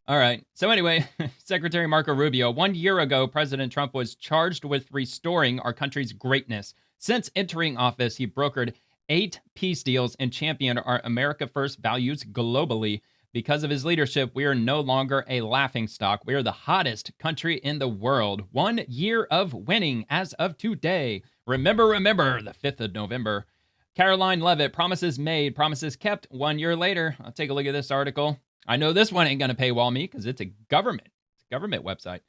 All right. So anyway, Secretary Marco Rubio, 1 year ago, President Trump was charged with restoring our country's greatness. Since entering office, he brokered 8 peace deals and championed our America First values globally. Because of his leadership, we are no longer a laughingstock. We are the hottest country in the world. 1 year of winning as of today. Remember, the 5th of November. Caroline Levitt, promises made, promises kept. 1 year later, I'll take a look at this article. I know this one ain't going to paywall me because it's a government website.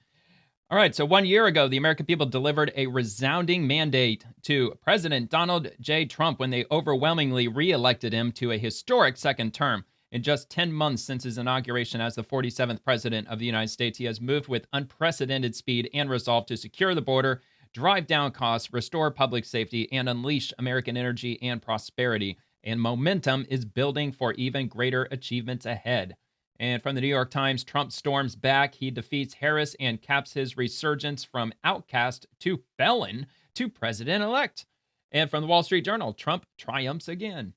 All right, so 1 year ago, the American people delivered a resounding mandate to President Donald J. Trump when they overwhelmingly reelected him to a historic second term. In just 10 months since his inauguration as the 47th president of the United States, he has moved with unprecedented speed and resolve to secure the border, drive down costs, restore public safety, and unleash American energy and prosperity. And momentum is building for even greater achievements ahead. And from the New York Times, Trump storms back. He defeats Harris and caps his resurgence from outcast to felon to president-elect. And from the Wall Street Journal, Trump triumphs again.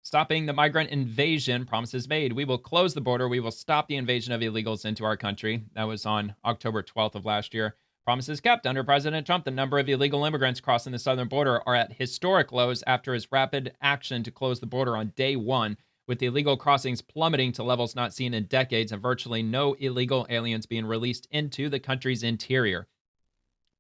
Stopping the migrant invasion, promises made. We will close the border. We will stop the invasion of illegals into our country. That was on October 12th of last year. Promises kept under President Trump. The number of illegal immigrants crossing the southern border are at historic lows after his rapid action to close the border on day one, with the illegal crossings plummeting to levels not seen in decades and virtually no illegal aliens being released into the country's interior.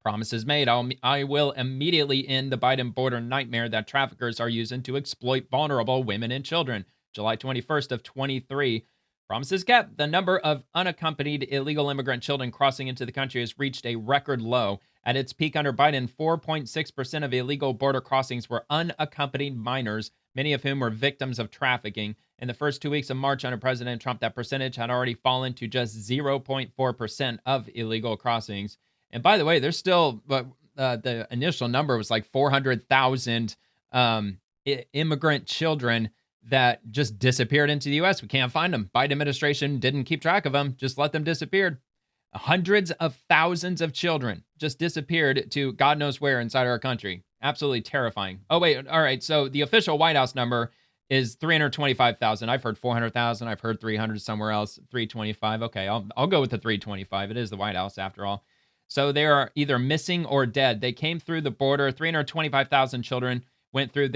Promises made. I will immediately end the Biden border nightmare that traffickers are using to exploit vulnerable women and children. July 21st of 23. Promises kept. The number of unaccompanied illegal immigrant children crossing into the country has reached a record low. At its peak under Biden, 4.6% of illegal border crossings were unaccompanied minors, many of whom were victims of trafficking. In the first 2 weeks of March under President Trump, that percentage had already fallen to just 0.4% of illegal crossings. And by the way, there's still, the initial number was like 400,000 immigrant children that just disappeared into the U.S. We can't find them. Biden administration didn't keep track of them, just let them disappear. Hundreds of thousands of children just disappeared to God knows where inside our country. Absolutely terrifying. Oh, wait. All right. So the official White House number is 325,000. I've heard 400,000. I've heard 300 somewhere else. 325. Okay. I'll go with the 325. It is the White House after all. So they are either missing or dead. They came through the border. 325,000 children went through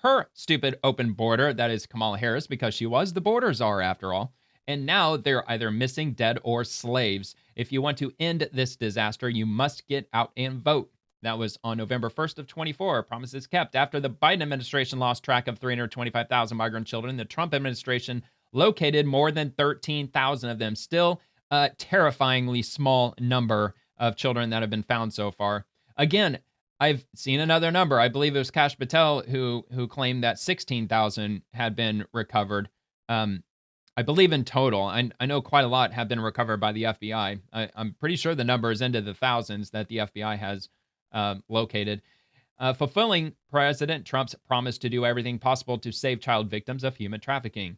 her stupid open border. That is Kamala Harris, because she was the border czar after all. And now they're either missing, dead, or slaves. If you want to end this disaster, you must get out and vote. That was on November 1st of 24. Promises kept. After the Biden administration lost track of 325,000 migrant children, the Trump administration located more than 13,000 of them. Still a terrifyingly small number of children that have been found so far. Again, I've seen another number. I believe it was Kash Patel who claimed that 16,000 had been recovered. I believe in total. I know quite a lot have been recovered by the FBI. I'm pretty sure the number is into the thousands that the FBI has located. Fulfilling President Trump's promise to do everything possible to save child victims of human trafficking.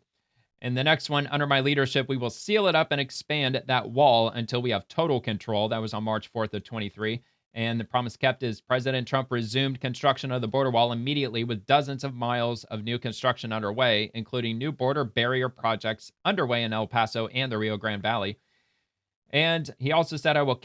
And the next one, under my leadership, we will seal it up and expand that wall until we have total control. That was on March 4th of 23. And the promise kept is President Trump resumed construction of the border wall immediately, with dozens of miles of new construction underway, including new border barrier projects underway in El Paso and the Rio Grande Valley. And he also said, I will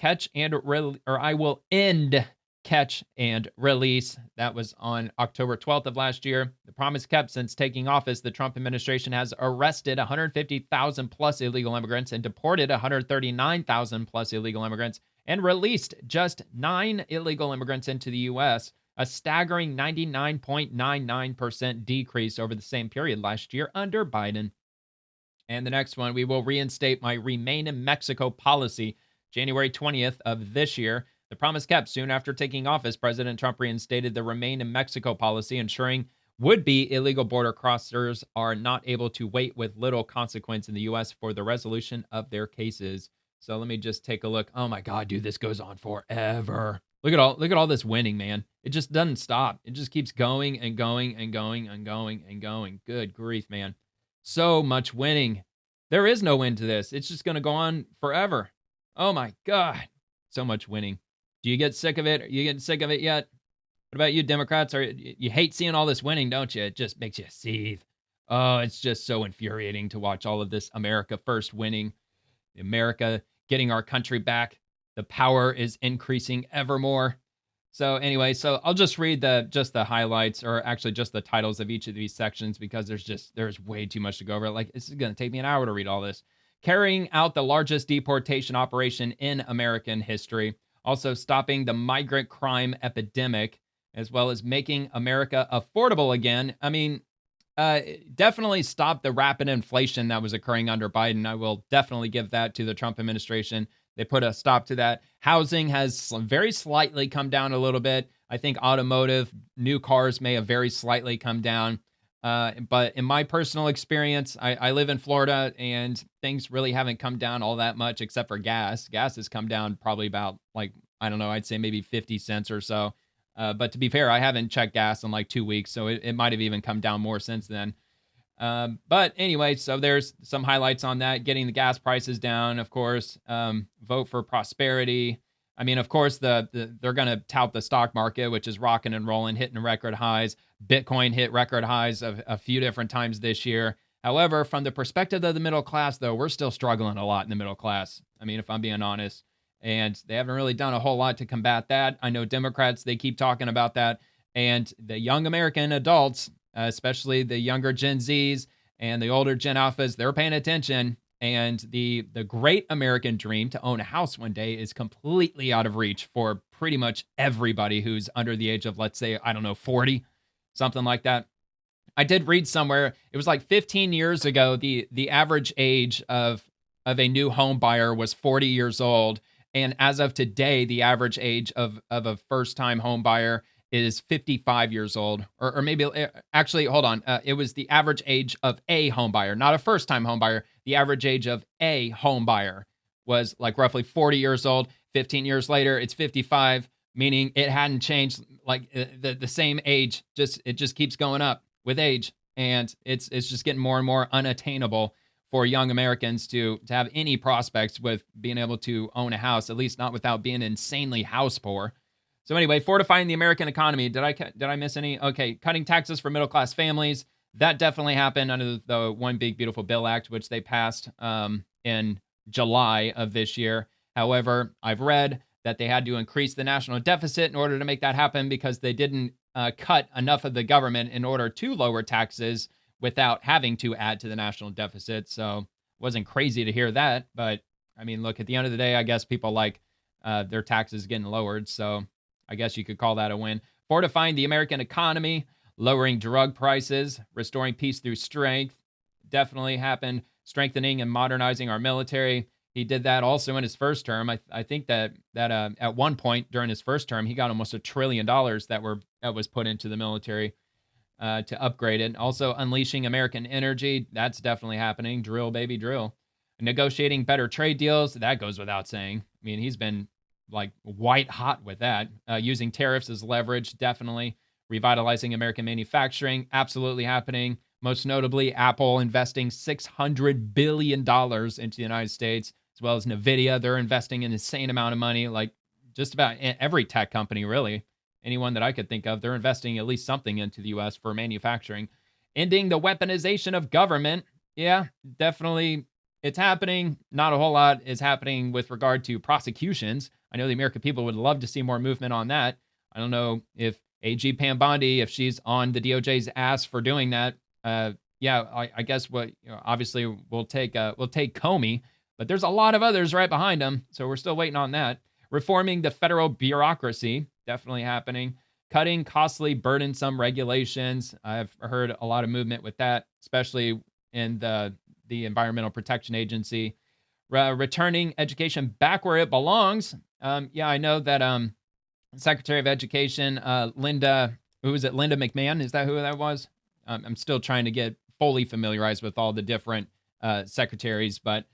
end catch and release. That was on October 12th of last year. The promise kept. Since taking office, the Trump administration has arrested 150,000 plus illegal immigrants and deported 139,000 plus illegal immigrants, and released just 9 illegal immigrants into the U.S., a staggering 99.99% decrease over the same period last year under Biden. And the next one, we will reinstate my Remain in Mexico policy, January 20th of this year. The promise kept. Soon after taking office, President Trump reinstated the Remain in Mexico policy, ensuring would-be illegal border crossers are not able to wait with little consequence in the U.S. for the resolution of their cases. So let me just take a look. Oh my God, dude, this goes on forever. Look at all this winning, man. It just doesn't stop. It just keeps going and going and going and going and going. Good grief, man. So much winning. There is no end to this. It's just going to go on forever. Oh my God. So much winning. Do you get sick of it? Are you getting sick of it yet? What about you, Democrats? You hate seeing all this winning, don't you? It just makes you seethe. Oh, it's just so infuriating to watch all of this America first winning, America getting our country back. The power is increasing ever more. So anyway, so I'll just read the highlights, or actually just the titles of each of these sections, because there's way too much to go over. Like, this is going to take me an hour to read all this. Carrying out the largest deportation operation in American history, also stopping the migrant crime epidemic, as well as making America affordable again. I mean, uh, definitely stop the rapid inflation that was occurring under Biden. I will definitely give that to the Trump administration. They put a stop to that. Housing has very slightly come down a little bit. I think automotive, new cars may have very slightly come down. But in my personal experience, I live in Florida, and things really haven't come down all that much except for gas. Gas has come down probably about, like, I don't know, I'd say maybe 50 cents or so. But to be fair, I haven't checked gas in like 2 weeks, so it might have even come down more since then. But anyway, so there's some highlights on that. Getting the gas prices down, of course. Vote for prosperity. I mean, of course, they're going to tout the stock market, which is rocking and rolling, hitting record highs. Bitcoin hit record highs of a few different times this year. However, from the perspective of the middle class, though, we're still struggling a lot in the middle class. I mean, if I'm being honest, and they haven't really done a whole lot to combat that. I know Democrats, they keep talking about that, and the young American adults, especially the younger Gen Zs and the older Gen Alphas, they're paying attention. And the great American dream to own a house one day is completely out of reach for pretty much everybody who's under the age of, let's say, I don't know, 40, something like that. I did read somewhere it was like 15 years ago, the average age of a new home buyer was 40 years old, and as of today, the average age of a first time home buyer is 55 years old, or maybe actually, hold on. It was the average age of a home buyer, not a first time home buyer. The average age of a home buyer was like roughly 40 years old. 15 years later, it's 55, meaning it hadn't changed. Like the same age, it just keeps going up with age, and it's just getting more and more unattainable for young Americans to have any prospects with being able to own a house, at least not without being insanely house poor. So anyway, fortifying the American economy. Did I miss any? Okay, cutting taxes for middle class families. That definitely happened under the One Big Beautiful Bill Act, which they passed in July of this year. However, I've read that they had to increase the national deficit in order to make that happen, because they didn't cut enough of the government in order to lower taxes without having to add to the national deficit. So it wasn't crazy to hear that. But I mean, look, at the end of the day, I guess people like their taxes getting lowered. So I guess you could call that a win. Fortifying the American economy, lowering drug prices, restoring peace through strength. Definitely happened. Strengthening and modernizing our military. He did that also in his first term. I think that at one point during his first term, he got almost $1 trillion that was put into the military to upgrade it. Also, unleashing American energy. That's definitely happening. Drill, baby, drill. Negotiating better trade deals. That goes without saying. I mean, he's been like white hot with that. Using tariffs as leverage, definitely. Revitalizing American manufacturing, absolutely happening. Most notably, Apple investing $600 billion into the United States, as well as NVIDIA. They're investing an insane amount of money, like just about every tech company, really. Anyone that I could think of, they're investing at least something into the U.S. for manufacturing. Ending the weaponization of government. Yeah, definitely. It's happening. Not a whole lot is happening with regard to prosecutions. I know the American people would love to see more movement on that. I don't know if AG Pam Bondi, if she's on the DOJ's ass for doing that. Yeah, I guess obviously we'll take Comey, but there's a lot of others right behind him, so we're still waiting on that. Reforming the federal bureaucracy, definitely happening. Cutting costly, burdensome regulations. I've heard a lot of movement with that, especially in the Environmental Protection Agency. Returning education back where it belongs. Yeah, I know that Secretary of Education, Linda, who was it? Linda McMahon, is that who that was? I'm still trying to get fully familiarized with all the different secretaries, but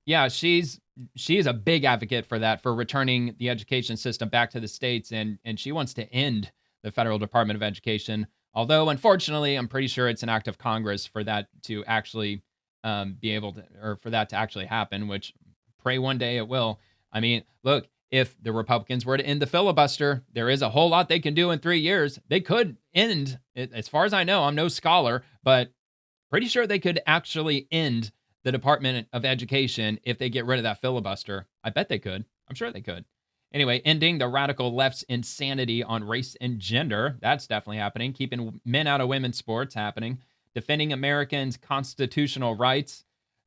yeah, she is a big advocate for that, for returning the education system back to the states, and she wants to end the Federal Department of Education. Although, unfortunately, I'm pretty sure it's an act of Congress for that to actually be able to, or for that to actually happen, which pray one day it will. I mean, look, if the Republicans were to end the filibuster, there is a whole lot they can do in 3 years. They could end it. As far as I know, I'm no scholar, but Pretty sure they could actually end the Department of Education if they get rid of that filibuster. I bet they could. I'm sure they could. Anyway, ending the radical left's insanity on race and gender. That's definitely happening. Keeping men out of women's sports happening. Defending Americans' constitutional rights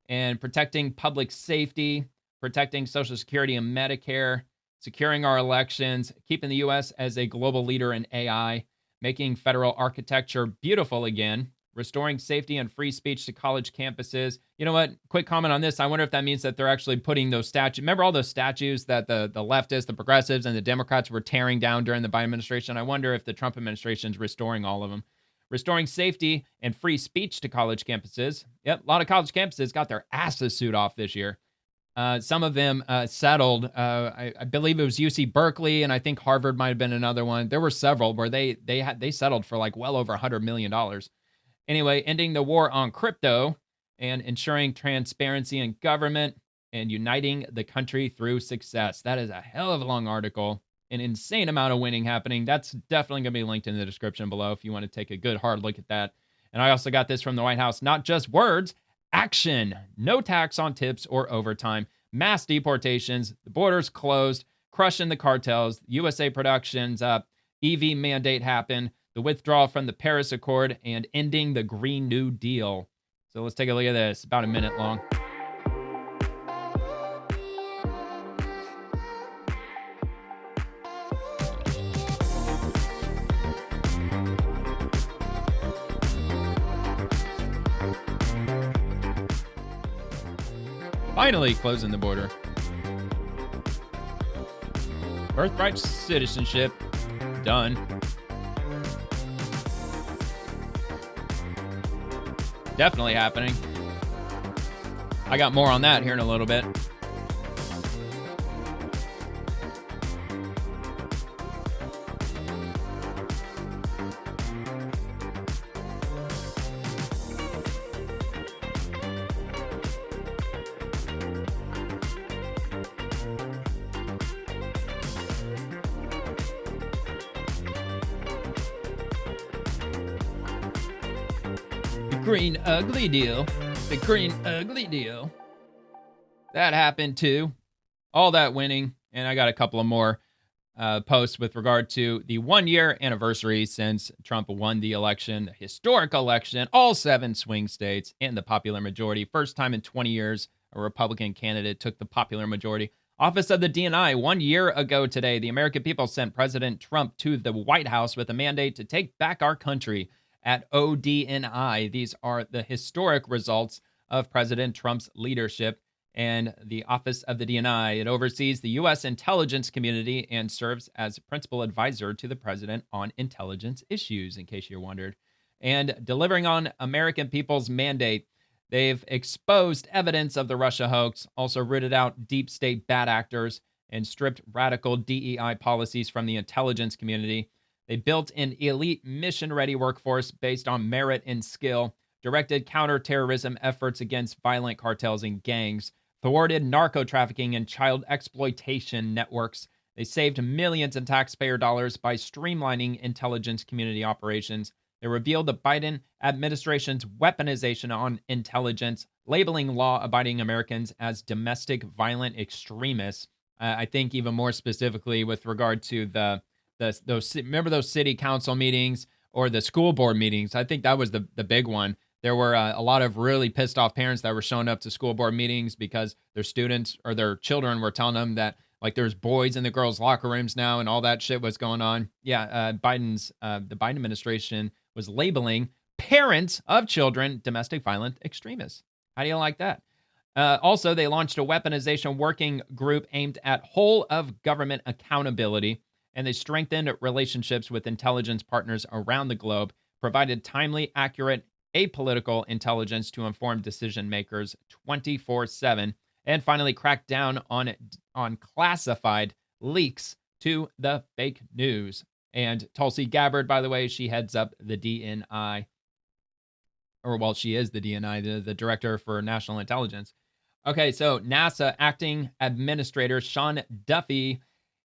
and protecting public safety, protecting Social Security and Medicare, securing our elections, keeping the U.S. as a global leader in AI, making federal architecture beautiful again, restoring safety and free speech to college campuses. You know what? Quick comment on this. I wonder if that means that they're actually putting those statues. Remember all those statues that the leftists, the progressives, and the Democrats were tearing down during the Biden administration? I wonder if the Trump administration is restoring all of them. Restoring safety and free speech to college campuses. Yep, a lot of college campuses got their asses sued off this year. Some of them settled. I believe it was UC Berkeley, and I think Harvard might have been another one. There were several where they settled for like well over $100 million. Anyway, ending the war on crypto and ensuring transparency in government and uniting the country through success. That is a hell of a long article. An insane amount of winning happening. That's definitely going to be linked in the description below if you want to take a good hard look at that. And I also got this from the White House. Not just words, action. No tax on tips or overtime. Mass deportations. The borders closed. Crushing the cartels. USA productions up. EV mandate happened. The withdrawal from the Paris Accord. And ending the Green New Deal. So let's take a look at this. About a minute long. Finally closing the border. Birthright citizenship. Done. Definitely happening. I got more on that here in a little bit. Green ugly deal. The green ugly deal. That happened too. All that winning. And I got a couple of more posts with regard to the 1-year anniversary since Trump won the election, the historic election, all 7 swing states, and the popular majority. First time in 20 years a Republican candidate took the popular majority. Office of the DNI, 1 year ago today, the American people sent President Trump to the White House with a mandate to take back our country. At ODNI. These are the historic results of President Trump's leadership and the Office of the DNI. It oversees the U.S. intelligence community and serves as principal advisor to the president on intelligence issues, in case you're wondered. And delivering on American people's mandate, they've exposed evidence of the Russia hoax, also rooted out deep state bad actors, and stripped radical DEI policies from the intelligence community. They built an elite mission-ready workforce based on merit and skill, directed counterterrorism efforts against violent cartels and gangs, thwarted narco-trafficking and child exploitation networks. They saved millions in taxpayer dollars by streamlining intelligence community operations. They revealed the Biden administration's weaponization on intelligence, labeling law-abiding Americans as domestic violent extremists. I think even more specifically with regard to remember those city council meetings or the school board meetings? I think that was the big one. There were a lot of really pissed off parents that were showing up to school board meetings because their students or their children were telling them that like there's boys in the girls' locker rooms now and all that shit was going on. Yeah, the Biden administration was labeling parents of children domestic violent extremists. How do you like that? Also, they launched a weaponization working group aimed at whole of government accountability. And they strengthened relationships with intelligence partners around the globe, provided timely, accurate, apolitical intelligence to inform decision makers 24/7, and finally cracked down on classified leaks to the fake news. And Tulsi Gabbard, by the way, she heads up the DNI, or well, she is the DNI, the Director for National Intelligence. Okay, so NASA acting administrator Sean Duffy.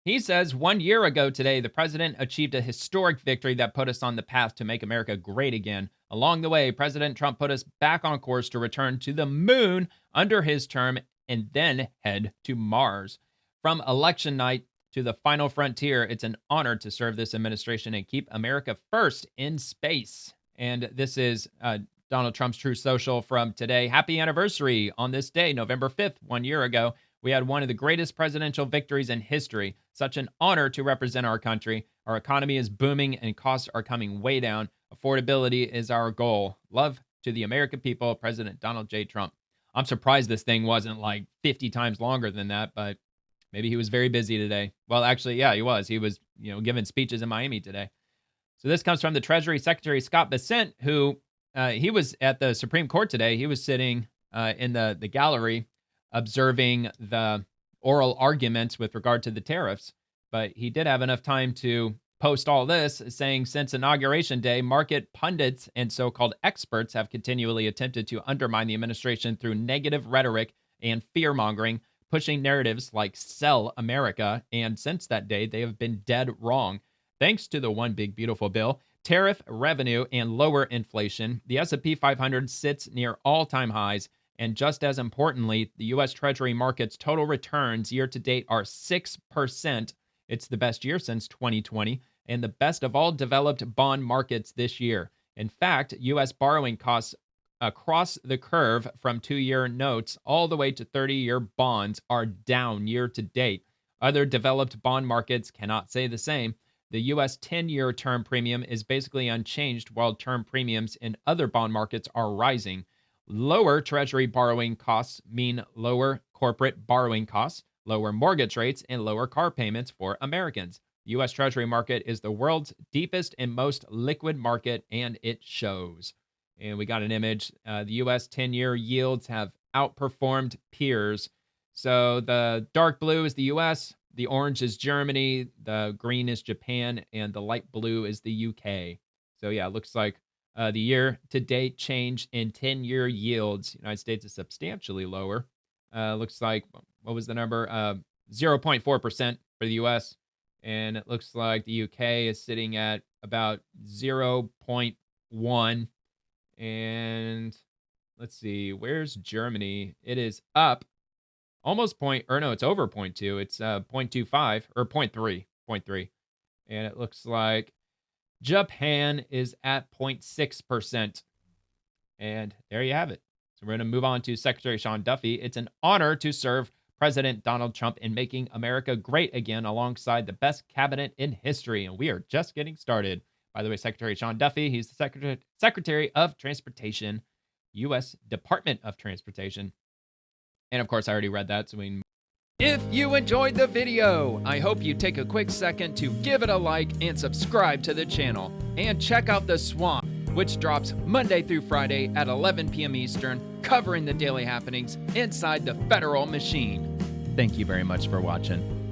He says 1 year ago today, the president achieved a historic victory that put us on the path to make America great again. Along the way, President Trump put us back on course to return to the moon under his term and then head to Mars. From election night to the final frontier, it's an honor to serve this administration and keep America first in space. And this is Donald Trump's True Social from today. Happy anniversary on this day, November 5th, 1 year ago. We had one of the greatest presidential victories in history. Such an honor to represent our country. Our economy is booming and costs are coming way down. Affordability is our goal. Love to the American people, President Donald J. Trump. I'm surprised this thing wasn't like 50 times longer than that, but maybe he was very busy today. Well, actually, yeah, he was. He was, giving speeches in Miami today. So this comes from the Treasury Secretary, Scott Bessent, who he was at the Supreme Court today. He was sitting in the gallery observing the oral arguments with regard to the tariffs. But he did have enough time to post all this, saying since Inauguration Day, market pundits and so-called experts have continually attempted to undermine the administration through negative rhetoric and fear-mongering, pushing narratives like sell America. And since that day, they have been dead wrong. Thanks to the One Big Beautiful Bill, tariff revenue, and lower inflation, the S&P 500 sits near all-time highs. And just as importantly, the U.S. Treasury market's total returns year-to-date are 6%. It's the best year since 2020 and the best of all developed bond markets this year. In fact, U.S. borrowing costs across the curve from 2-year notes all the way to 30-year bonds are down year-to-date. Other developed bond markets cannot say the same. The U.S. 10-year term premium is basically unchanged, while term premiums in other bond markets are rising. Lower Treasury borrowing costs mean lower corporate borrowing costs, lower mortgage rates, and lower car payments for Americans. The U.S. Treasury market is the world's deepest and most liquid market, and it shows. And we got an image. The U.S. 10-year yields have outperformed peers. So the dark blue is the U.S., the orange is Germany, the green is Japan, and the light blue is the U.K. So yeah, it looks like the year-to-date change in 10-year yields. United States is substantially lower. Looks like, what was the number? 0.4% for the U.S., and it looks like the UK is sitting at about 0.1. And let's see, where's Germany? It is up almost it's over 0.2. It's 0.25 or 0.3. And it looks like Japan is at 0.6%. And there you have it. So we're going to move on to Secretary Sean Duffy. It's an honor to serve President Donald Trump in making America great again alongside the best cabinet in history. And we are just getting started. By the way, Secretary Sean Duffy, he's the Secretary of Transportation, U.S. Department of Transportation. And of course, I already read that. If you enjoyed the video, I hope you take a quick second to give it a like and subscribe to the channel. And check out The Swamp, which drops Monday through Friday at 11 p.m. Eastern, covering the daily happenings inside the federal machine. Thank you very much for watching.